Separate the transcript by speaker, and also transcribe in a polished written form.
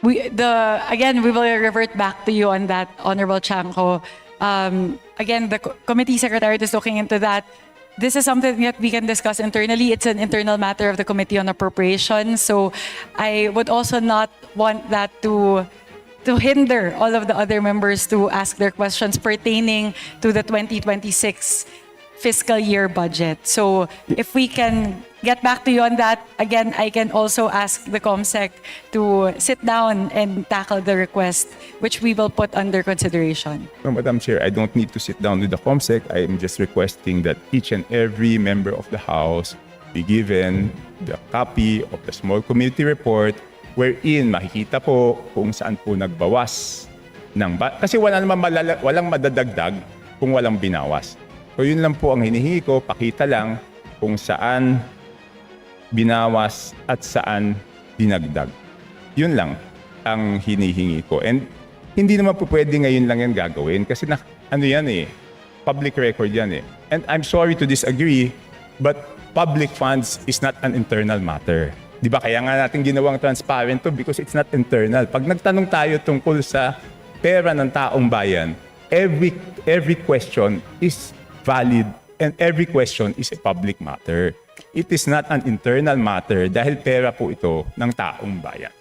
Speaker 1: Again, we will revert back to you on that, Honorable Chanco. Again, the committee secretariat is looking into that. This is something that we can discuss internally. It's an internal matter of the Committee on Appropriations. So I would also not want that to hinder all of the other members to ask their questions pertaining to the 2026 fiscal year budget. So if we can get back to you on that, again, I can also ask the COMSEC to sit down and tackle the request, which we will put under consideration.
Speaker 2: No, Madam Chair, I don't need to sit down with the COMSEC. I am just requesting that each and every member of the House be given the copy of the small committee report wherein makikita po kung saan po nagbawas ng kasi walang madadagdag kung walang binawas. So yun lang po ang hinihingi ko, pakita lang kung saan binawas at saan dinagdag. Yun lang ang hinihingi ko. And hindi naman po pwede ngayon lang yan gagawin kasi public record yan eh. And I'm sorry to disagree, but public funds is not an internal matter. Di ba? Kaya nga natin ginawang transparent to because it's not internal. Pag nagtanong tayo tungkol sa pera ng taong bayan, every question is valid and every question is a public matter. It is not an internal matter dahil pera po ito ng taong bayan.